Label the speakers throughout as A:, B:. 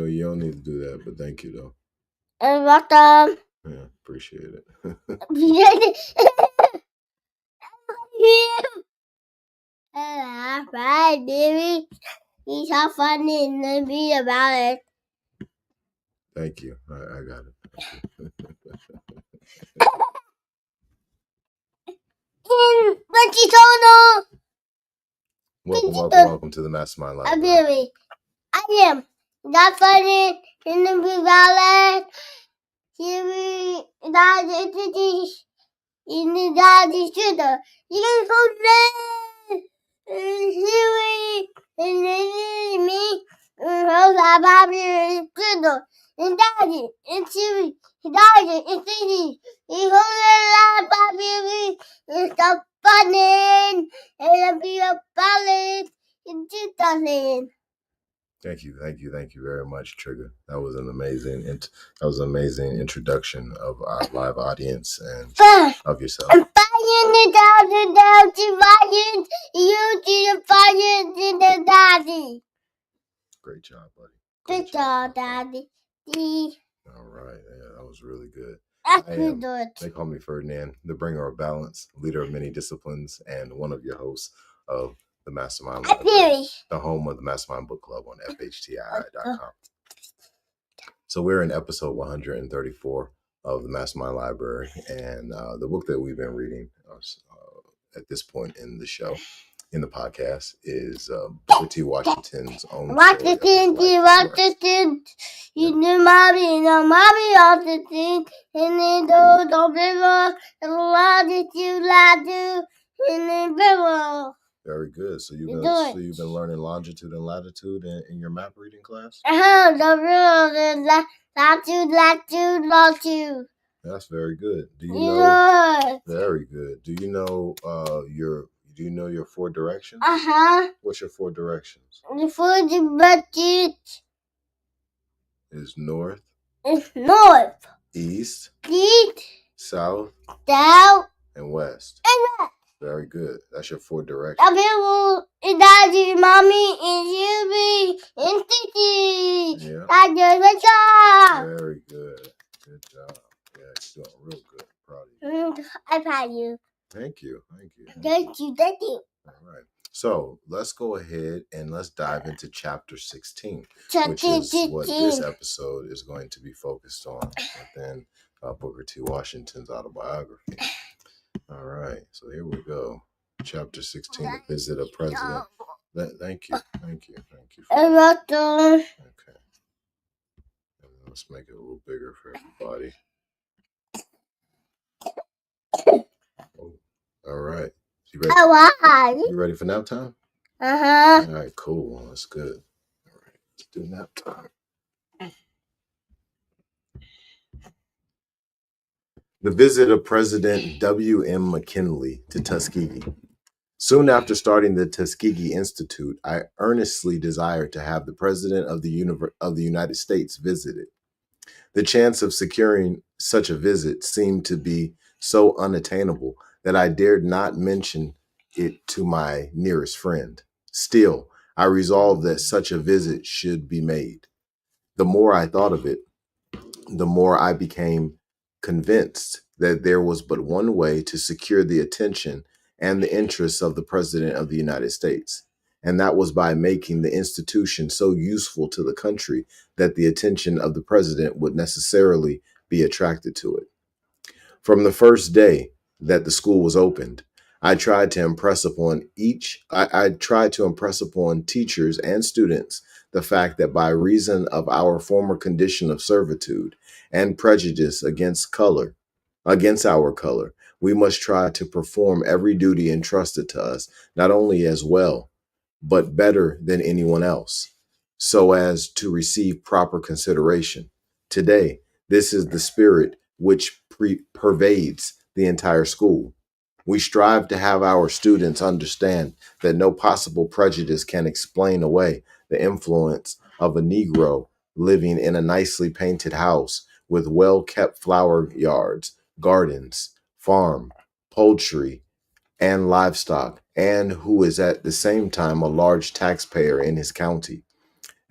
A: No, you don't need to do that, but thank you, though.
B: And welcome.
A: Yeah, appreciate it.
B: Right, baby. He's so funny and be about it.
A: Thank you. I got it. Welcome to the MasterMind Library.
B: I am not funny in the valid. Here that is in the daddy shooter. You can go there. Here and then me. And Bobby shooter. And daddy and Siri. Daddy and Siri. He holds a Bobby. It's so funny. And be a ballad in 2000.
A: Thank you very much, Trigger. That was an amazing introduction of our live audience and of yourself. Great job, buddy.
B: Good job, Daddy.
A: All right, yeah, that was really good. They call me Ferdinand, the bringer of balance, leader of many disciplines, and one of your hosts of the MasterMind Library, the home of the MasterMind Book Club on FHTI.com. So we're in episode 134 of the MasterMind Library, and the book that we've been reading at this point in the show, in the podcast, is Booker T. Washington's own
B: Washington. You know, mommy, Washington, and then the river, and the you latitude, and then river.
A: Very good. So you've been learning longitude and latitude in your map reading class?
B: The river, latitude.
A: That's very good. Do you know? Very good. Do you know your 4 directions? What's your 4 directions?
B: The 4 directions
A: is north.
B: It's north.
A: East. South. And west. Very good. That's your 4 directions.
B: Daddy, mommy, and you, and Titi.
A: Yeah.
B: Good job.
A: Very good. Good job. Yeah, you're doing real good. Proud of you.
B: I proud you.
A: Thank you.
B: Thank you.
A: All right. So let's go ahead and let's dive into chapter 16, which is what this episode is going to be focused on within Booker T. Washington's autobiography. All right. So here we go. Chapter 16, The Visit of President. Thank you.
B: Okay.
A: Let's make it a little bigger for everybody. Oh, all right. You ready for nap time? All right, cool. That's good. All right, let's do nap time. The visit of President W.M. McKinley to Tuskegee. Soon after starting the Tuskegee Institute, I earnestly desired to have the President of the United States visited. The chance of securing such a visit seemed to be so unattainable that I dared not mention it to my nearest friend. Still, I resolved that such a visit should be made. The more I thought of it, the more I became convinced that there was but one way to secure the attention and the interests of the President of the United States, and that was by making the institution so useful to the country that the attention of the President would necessarily be attracted to it. From the first day that the school was opened, I tried to impress upon teachers and students the fact that by reason of our former condition of servitude and prejudice against our color, we must try to perform every duty entrusted to us, not only as well, but better than anyone else, so as to receive proper consideration. Today, this is the spirit which pervades the entire school. We strive to have our students understand that no possible prejudice can explain away the influence of a Negro living in a nicely painted house with well-kept flower yards, gardens, farm, poultry, and livestock, and who is at the same time a large taxpayer in his county.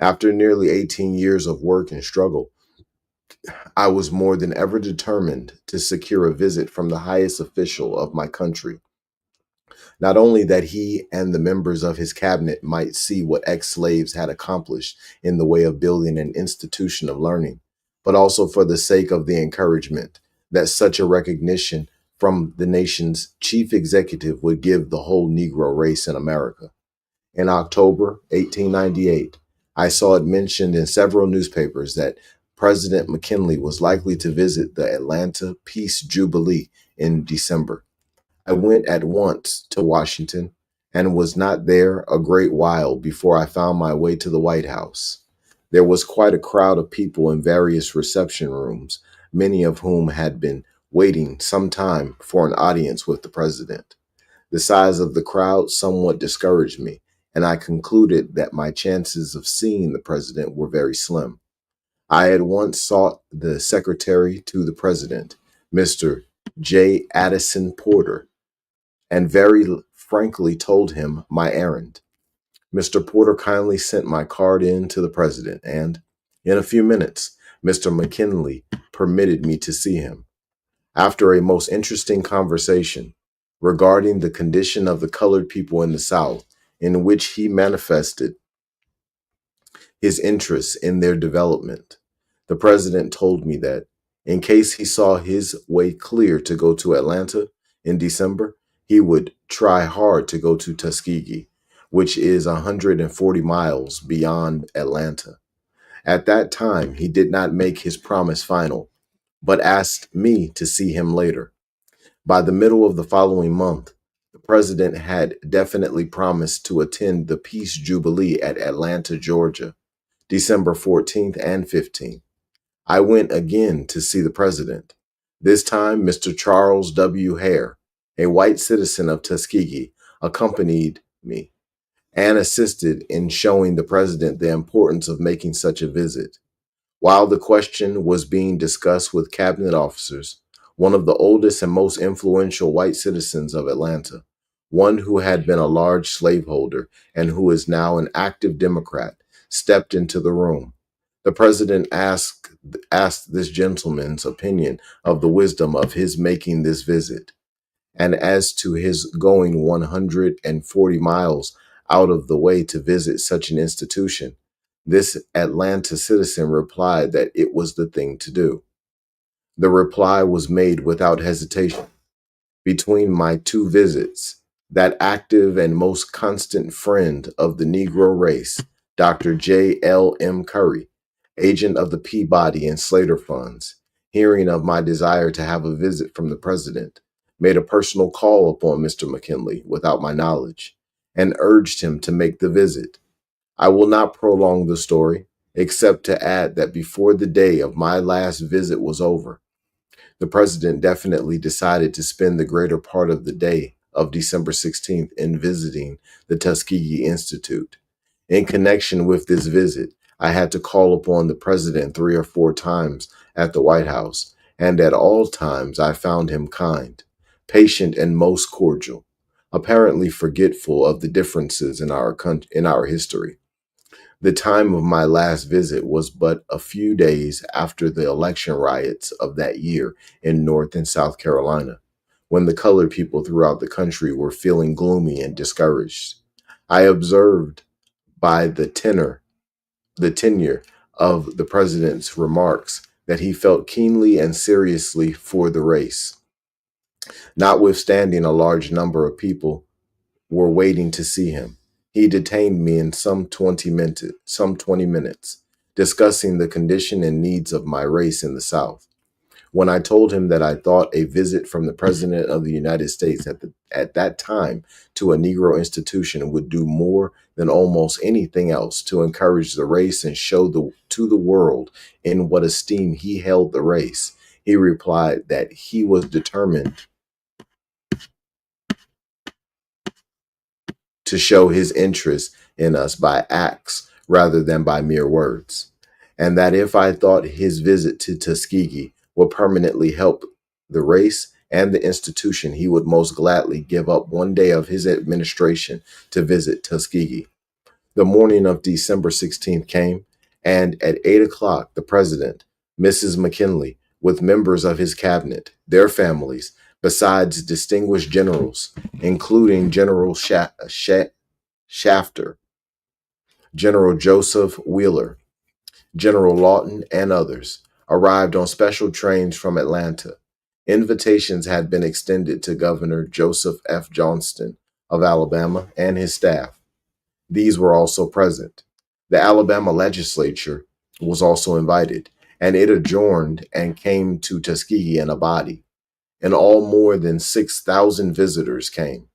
A: After nearly 18 years of work and struggle, I was more than ever determined to secure a visit from the highest official of my country. Not only that he and the members of his cabinet might see what ex-slaves had accomplished in the way of building an institution of learning, but also for the sake of the encouragement that such a recognition from the nation's chief executive would give the whole Negro race in America. In October 1898, I saw it mentioned in several newspapers that President McKinley was likely to visit the Atlanta Peace Jubilee in December. I went at once to Washington and was not there a great while before I found my way to the White House. There was quite a crowd of people in various reception rooms, many of whom had been waiting some time for an audience with the president. The size of the crowd somewhat discouraged me, and I concluded that my chances of seeing the president were very slim. I at once sought the secretary to the president, Mr. J. Addison Porter, and very frankly told him my errand. Mr. Porter kindly sent my card in to the president, and in a few minutes, Mr. McKinley permitted me to see him. After a most interesting conversation regarding the condition of the colored people in the South, in which he manifested his interest in their development, the president told me that in case he saw his way clear to go to Atlanta in December, he would try hard to go to Tuskegee, which is 140 miles beyond Atlanta. At that time, he did not make his promise final, but asked me to see him later. By the middle of the following month, the president had definitely promised to attend the Peace Jubilee at Atlanta, Georgia, December 14th and 15th. I went again to see the president. This time, Mr. Charles W. Hare, a white citizen of Tuskegee, accompanied me and assisted in showing the president the importance of making such a visit. While the question was being discussed with cabinet officers, one of the oldest and most influential white citizens of Atlanta, one who had been a large slaveholder and who is now an active Democrat, stepped into the room. The president asked this gentleman's opinion of the wisdom of his making this visit, and as to his going 140 miles out of the way to visit such an institution. This Atlanta citizen replied that it was the thing to do. The reply was made without hesitation. Between my two visits, that active and most constant friend of the Negro race, Dr. J. L. M. Curry, agent of the Peabody and Slater funds, hearing of my desire to have a visit from the president, made a personal call upon Mr. McKinley without my knowledge and urged him to make the visit. I will not prolong the story, except to add that before the day of my last visit was over, the president definitely decided to spend the greater part of the day of December 16th in visiting the Tuskegee Institute. In connection with this visit, I had to call upon the president 3 or 4 times at the White House, and at all times I found him kind, patient, and most cordial, apparently forgetful of the differences in our history. The time of my last visit was but a few days after the election riots of that year in North and South Carolina, when the colored people throughout the country were feeling gloomy and discouraged. I observed by the tenure of the president's remarks that he felt keenly and seriously for the race. Notwithstanding a large number of people were waiting to see him, he detained me in some 20 minutes, discussing the condition and needs of my race in the South. When I told him that I thought a visit from the President of the United States at that time to a Negro institution would do more than almost anything else to encourage the race and show to the world in what esteem he held the race, he replied that he was determined to show his interest in us by acts rather than by mere words, and that if I thought his visit to Tuskegee would permanently help the race and the institution, he would most gladly give up one day of his administration to visit Tuskegee. The morning of December 16th came, and at 8 o'clock, the president, Mrs. McKinley, with members of his cabinet, their families, besides distinguished generals, including General Shafter, General Joseph Wheeler, General Lawton, and others, arrived on special trains from Atlanta. Invitations had been extended to Governor Joseph F. Johnston of Alabama and his staff. These were also present. The Alabama legislature was also invited, and it adjourned and came to Tuskegee in a body. In all, more than 6,000 visitors came.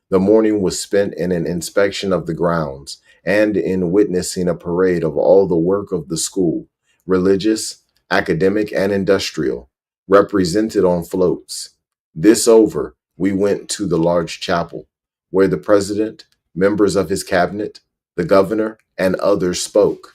A: The morning was spent in an inspection of the grounds and in witnessing a parade of all the work of the school, religious, academic, and industrial, represented on floats. This over, we went to the large chapel, where the president, members of his cabinet, the governor, and others spoke.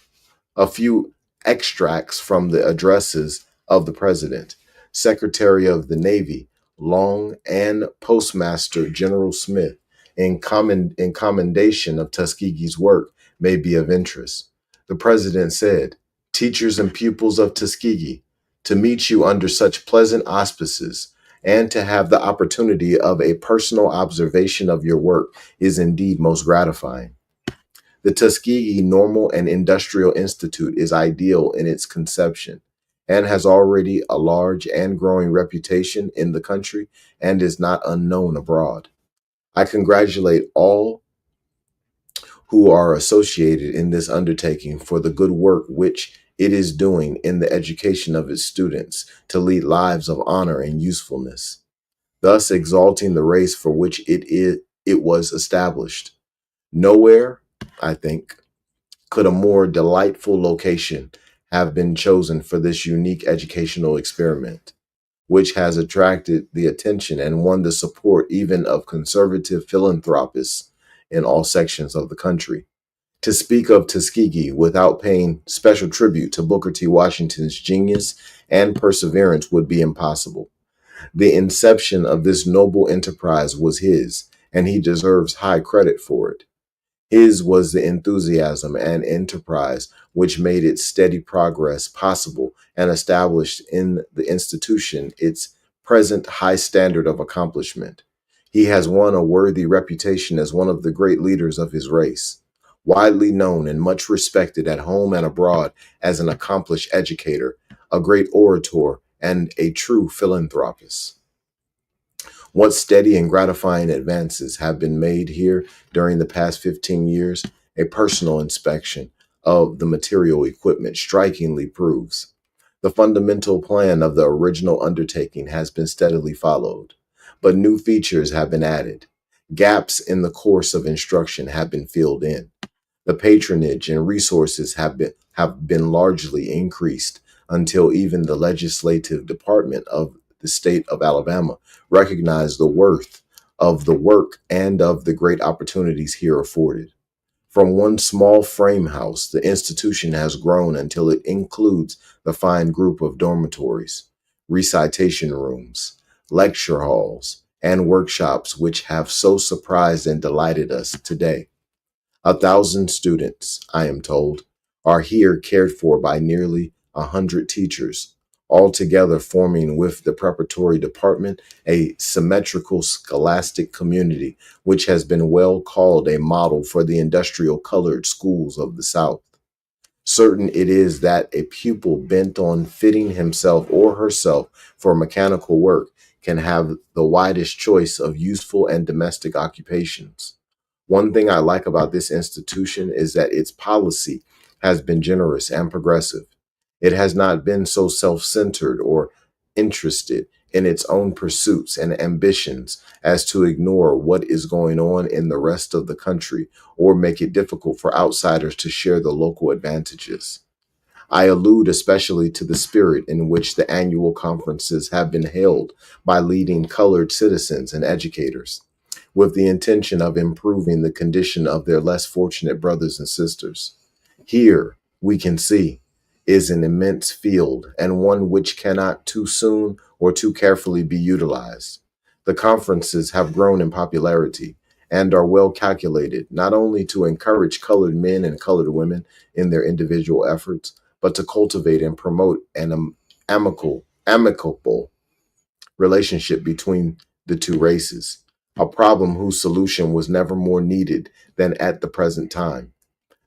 A: A few extracts from the addresses of the president, Secretary of the Navy Long, and Postmaster General Smith in commendation of Tuskegee's work may be of interest. The president said, "Teachers and pupils of Tuskegee, to meet you under such pleasant auspices and to have the opportunity of a personal observation of your work is indeed most gratifying. The Tuskegee Normal and Industrial Institute is ideal in its conception and has already a large and growing reputation in the country and is not unknown abroad. I congratulate all who are associated in this undertaking for the good work which it is doing in the education of its students to lead lives of honor and usefulness, thus exalting the race for which it was established. Nowhere, I think, could a more delightful location have been chosen for this unique educational experiment, which has attracted the attention and won the support even of conservative philanthropists in all sections of the country. To speak of Tuskegee without paying special tribute to Booker T. Washington's genius and perseverance would be impossible. The inception of this noble enterprise was his, and he deserves high credit for it. His was the enthusiasm and enterprise which made its steady progress possible and established in the institution its present high standard of accomplishment. He has won a worthy reputation as one of the great leaders of his race, widely known and much respected at home and abroad as an accomplished educator, a great orator, and a true philanthropist. What steady and gratifying advances have been made here during the past 15 years, a personal inspection of the material equipment strikingly proves. The fundamental plan of the original undertaking has been steadily followed, but new features have been added. Gaps in the course of instruction have been filled in. The patronage and resources have been largely increased until even the legislative department of the state of Alabama recognize the worth of the work and of the great opportunities here afforded. From one small frame house, the institution has grown until it includes the fine group of dormitories, recitation rooms, lecture halls, and workshops which have so surprised and delighted us today. 1,000 students, I am told, are here cared for by nearly 100 teachers, altogether forming with the preparatory department a symmetrical scholastic community, which has been well called a model for the industrial colored schools of the South. Certain it is that a pupil bent on fitting himself or herself for mechanical work can have the widest choice of useful and domestic occupations. One thing I like about this institution is that its policy has been generous and progressive. It has not been so self-centered or interested in its own pursuits and ambitions as to ignore what is going on in the rest of the country or make it difficult for outsiders to share the local advantages. I allude especially to the spirit in which the annual conferences have been held by leading colored citizens and educators, with the intention of improving the condition of their less fortunate brothers and sisters. Here, we can see, is an immense field and one which cannot too soon or too carefully be utilized. The conferences have grown in popularity, and are well calculated not only to encourage colored men and colored women in their individual efforts, but to cultivate and promote an amicable relationship between the two races, a problem whose solution was never more needed than at the present time.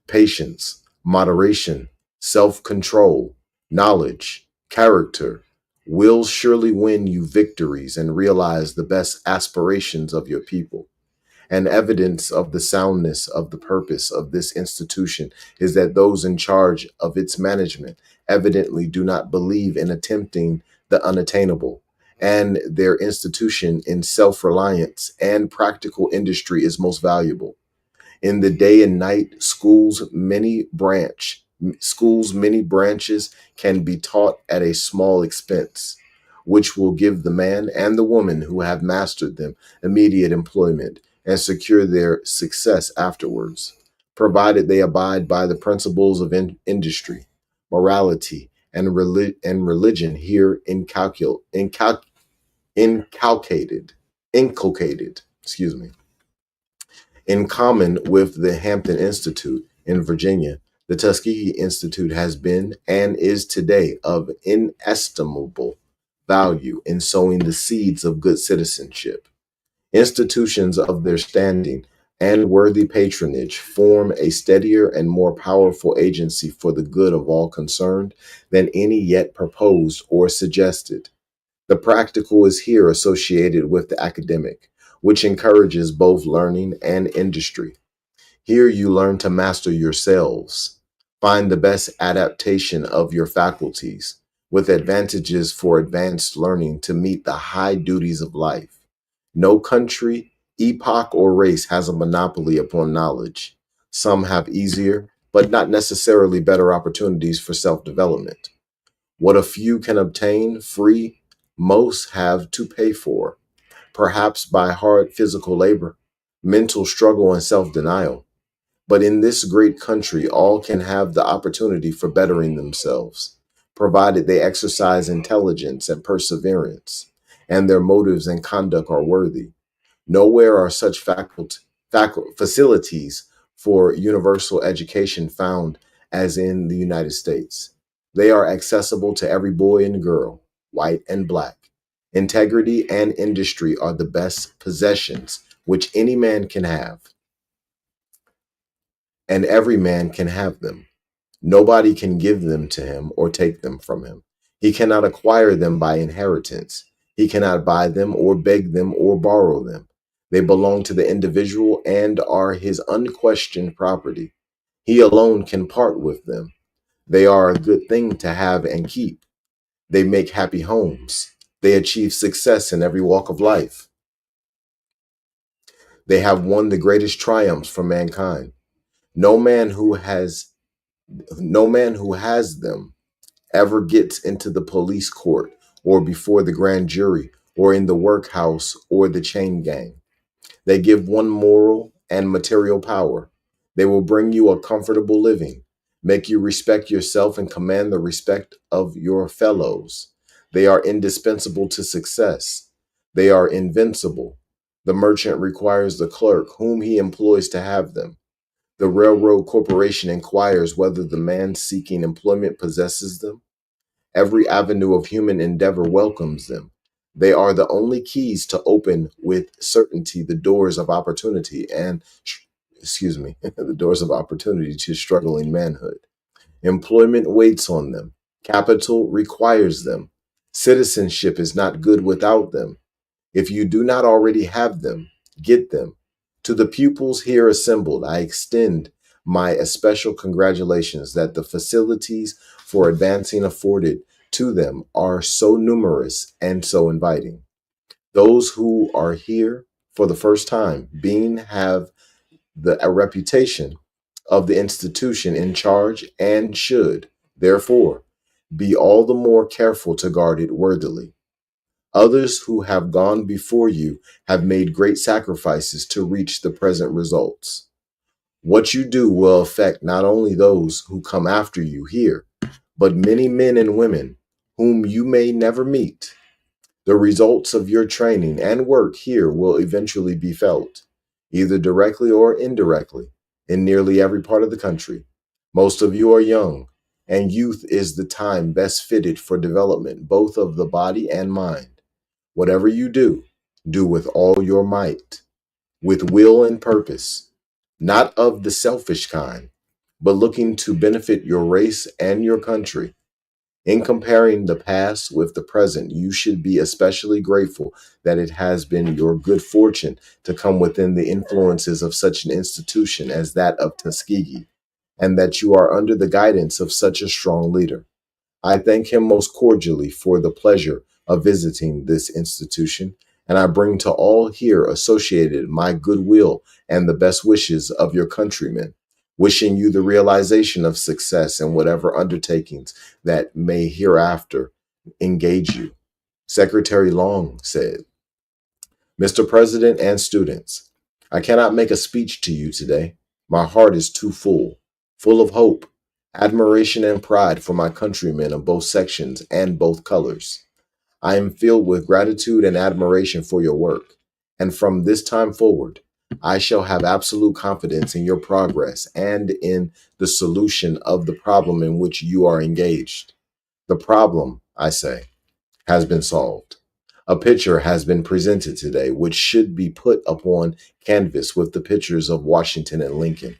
A: Patience, moderation, self-control, knowledge, character will surely win you victories and realize the best aspirations of your people. And evidence of the soundness of the purpose of this institution is that those in charge of its management evidently do not believe in attempting the unattainable, and their institution in self-reliance and practical industry is most valuable. In the day and night, schools many branches can be taught at a small expense, which will give the man and the woman who have mastered them immediate employment and secure their success afterwards, provided they abide by the principles of industry, morality, and religion here inculcated. Excuse me. In common with the Hampton Institute in Virginia, the Tuskegee Institute has been and is today of inestimable value in sowing the seeds of good citizenship. Institutions of their standing and worthy patronage form a steadier and more powerful agency for the good of all concerned than any yet proposed or suggested. The practical is here associated with the academic, which encourages both learning and industry. Here you learn to master yourselves, find the best adaptation of your faculties, with advantages for advanced learning to meet the high duties of life. No country, epoch, or race has a monopoly upon knowledge. Some have easier, but not necessarily better opportunities for self-development. What a few can obtain free, most have to pay for, perhaps by hard physical labor, mental struggle, and self-denial. But in this great country, all can have the opportunity for bettering themselves, provided they exercise intelligence and perseverance, and their motives and conduct are worthy. Nowhere are such facilities for universal education found as in the United States. They are accessible to every boy and girl, white and black. Integrity and industry are the best possessions which any man can have, and every man can have them. Nobody can give them to him or take them from him. He cannot acquire them by inheritance. He cannot buy them or beg them or borrow them. They belong to the individual and are his unquestioned property. He alone can part with them. They are a good thing to have and keep. They make happy homes. They achieve success in every walk of life. They have won the greatest triumphs for mankind. No man who has them ever gets into the police court or before the grand jury or in the workhouse or the chain gang. They give one moral and material power. They will bring you a comfortable living, make you respect yourself and command the respect of your fellows. They are indispensable to success. They are invincible. The merchant requires the clerk whom he employs to have them. The railroad corporation inquires whether the man seeking employment possesses them. Every avenue of human endeavor welcomes them. They are the only keys to open with certainty the doors of opportunity the doors of opportunity to struggling manhood. Employment waits on them. Capital requires them. Citizenship is not good without them. If you do not already have them, get them. To the pupils here assembled, I extend my especial congratulations that the facilities for advancing afforded to them are so numerous and so inviting. Those who are here for the first time have a reputation of the institution in charge and should, therefore, be all the more careful to guard it worthily. Others who have gone before you have made great sacrifices to reach the present results. What you do will affect not only those who come after you here, but many men and women whom you may never meet. The results of your training and work here will eventually be felt. either directly or indirectly, in nearly every part of the country. Most of you are young, and youth is the time best fitted for development, both of the body and mind. Whatever you do, do with all your might, with will and purpose, not of the selfish kind, but looking to benefit your race and your country. In comparing the past with the present, you should be especially grateful that it has been your good fortune to come within the influences of such an institution as that of Tuskegee, and that you are under the guidance of such a strong leader. I thank him most cordially for the pleasure of visiting this institution, and I bring to all here associated my goodwill and the best wishes of your countrymen, wishing you the realization of success in whatever undertakings that may hereafter engage you. Secretary Long said, Mr. President and students, I cannot make a speech to you today. My heart is too full of hope, admiration, and pride for my countrymen of both sections and both colors. I am filled with gratitude and admiration for your work, and from this time forward, I shall have absolute confidence in your progress and in the solution of the problem in which you are engaged. The problem, I say, has been solved. A picture has been presented today which should be put upon canvas with the pictures of Washington and Lincoln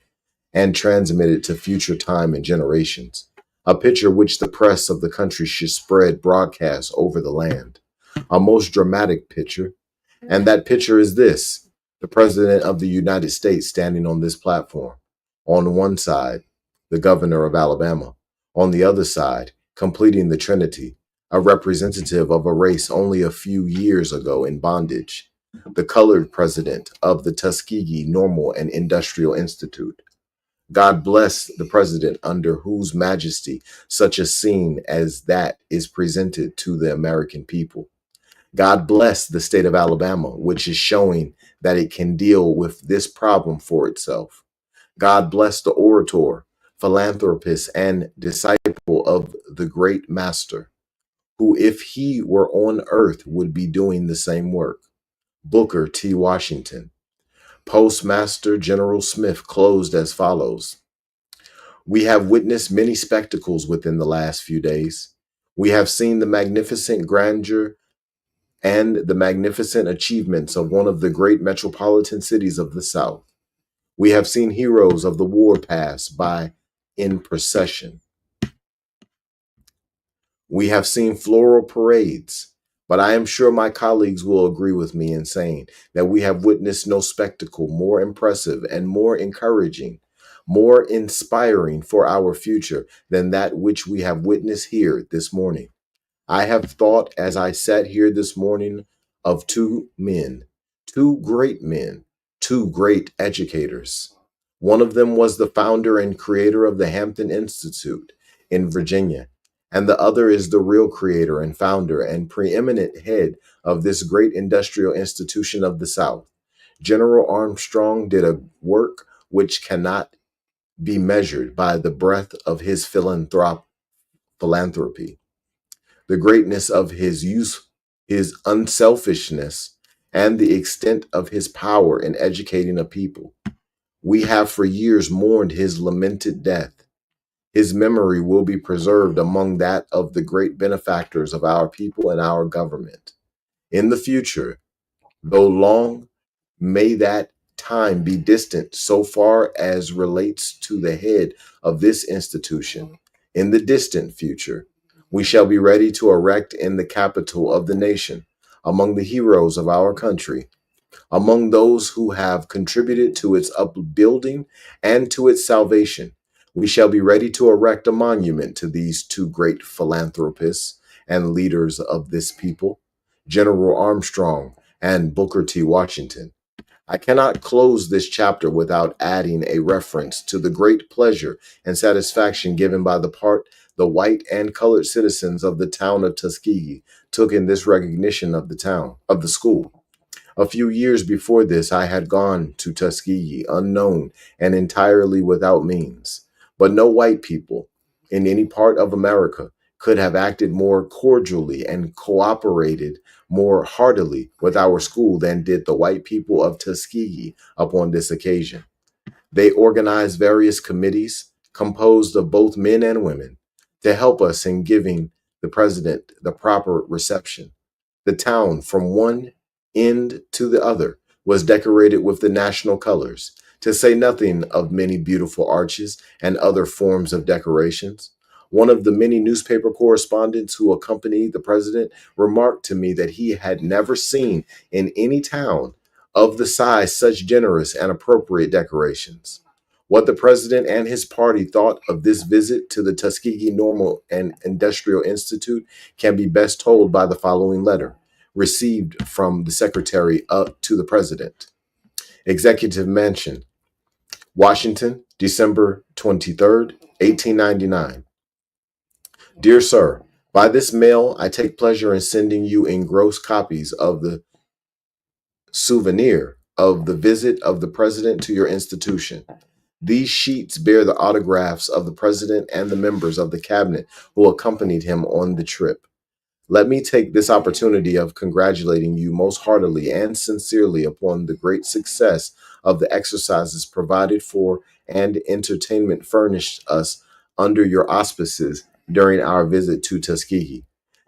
A: and transmitted to future time and generations. A picture which the press of the country should spread broadcast over the land. A most dramatic picture. And that picture is this: the President of the United States standing on this platform. On one side, the governor of Alabama. On the other side, completing the Trinity, a representative of a race only a few years ago in bondage, the colored president of the Tuskegee Normal and Industrial Institute. God bless the president under whose majesty such a scene as that is presented to the American people. God bless the state of Alabama, which is showing that it can deal with this problem for itself. God bless the orator, philanthropist, and disciple of the great master, who, if he were on earth, would be doing the same work. Booker T. Washington. Postmaster General Smith closed as follows. We have witnessed many spectacles within the last few days. We have seen the magnificent grandeur and the magnificent achievements of one of the great metropolitan cities of the South. We have seen heroes of the war pass by in procession. We have seen floral parades, but I am sure my colleagues will agree with me in saying that we have witnessed no spectacle more impressive and more encouraging, more inspiring for our future than that which we have witnessed here this morning. I have thought as I sat here this morning of two men, two great educators. One of them was the founder and creator of the Hampton Institute in Virginia, and the other is the real creator and founder and preeminent head of this great industrial institution of the South. General Armstrong did a work which cannot be measured by the breadth of his philanthropy, the greatness of his use, his unselfishness, and the extent of his power in educating a people. We have for years mourned his lamented death. His memory will be preserved among that of the great benefactors of our people and our government. In the future, though long may that time be distant so far as relates to the head of this institution, in the distant future, we shall be ready to erect in the capital of the nation, among the heroes of our country, among those who have contributed to its upbuilding and to its salvation, we shall be ready to erect a monument to these two great philanthropists and leaders of this people, General Armstrong and Booker T. Washington. I cannot close this chapter without adding a reference to the great pleasure and satisfaction given by the white and colored citizens of the town of Tuskegee took in this recognition of the school. A few years before this, I had gone to Tuskegee unknown and entirely without means, but no white people in any part of America could have acted more cordially and cooperated more heartily with our school than did the white people of Tuskegee upon this occasion. They organized various committees composed of both men and women to help us in giving the president the proper reception. The town, from one end to the other, was decorated with the national colors, to say nothing of many beautiful arches and other forms of decorations. One of the many newspaper correspondents who accompanied the president remarked to me that he had never seen in any town of the size such generous and appropriate decorations. What the president and his party thought of this visit to the Tuskegee Normal and Industrial Institute can be best told by the following letter received from the secretary to the president. Executive Mansion, Washington, December 23rd, 1899. Dear Sir, by this mail, I take pleasure in sending you engrossed copies of the souvenir of the visit of the president to your institution. These sheets bear the autographs of the president and the members of the cabinet who accompanied him on the trip. Let me take this opportunity of congratulating you most heartily and sincerely upon the great success of the exercises provided for and entertainment furnished us under your auspices during our visit to Tuskegee.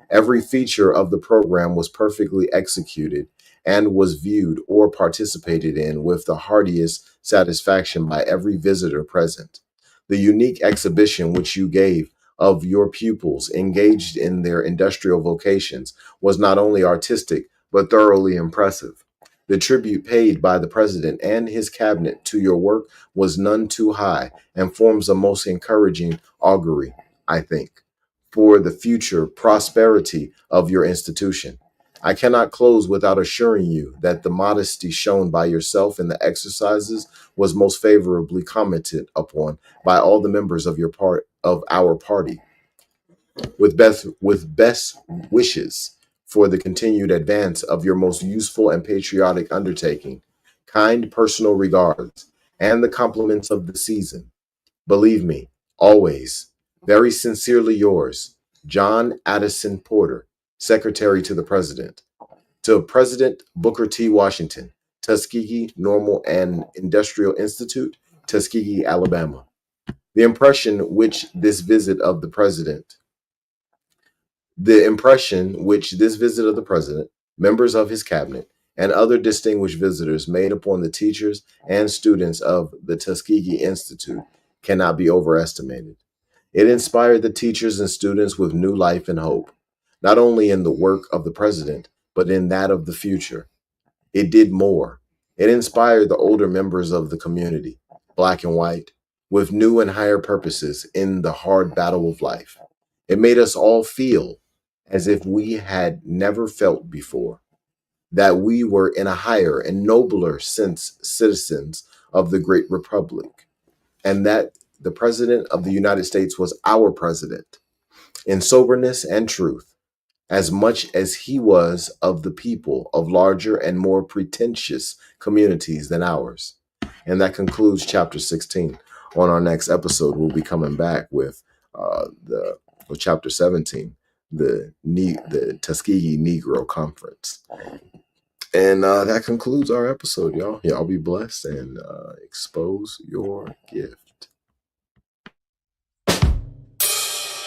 A: Every feature of the program was perfectly executed and was viewed or participated in with the heartiest satisfaction by every visitor present. The unique exhibition which you gave of your pupils engaged in their industrial vocations was not only artistic, but thoroughly impressive. The tribute paid by the president and his cabinet to your work was none too high and forms a most encouraging augury, I think, for the future prosperity of your institution. I cannot close without assuring you that the modesty shown by yourself in the exercises was most favorably commented upon by all the members of our party. With best wishes for the continued advance of your most useful and patriotic undertaking, kind personal regards, and the compliments of the season. Believe me, always, very sincerely yours, John Addison Porter, Secretary to the President. To President Booker T. Washington, Tuskegee Normal and Industrial Institute, Tuskegee, Alabama. The impression which this visit of the president, members of his cabinet, and other distinguished visitors made upon the teachers and students of the Tuskegee Institute cannot be overestimated. It inspired the teachers and students with new life and hope, not only in the work of the president, but in that of the future. It did more. It inspired the older members of the community, black and white, with new and higher purposes in the hard battle of life. It made us all feel as if we had never felt before, that we were in a higher and nobler sense citizens of the great republic, and that the President of the United States was our president in soberness and truth, as much as he was of the people of larger and more pretentious communities than ours. And that concludes chapter 16. On our next episode, we'll be coming back with chapter 17, the Tuskegee Negro Conference. And that concludes our episode, y'all. Y'all be blessed and expose your gift.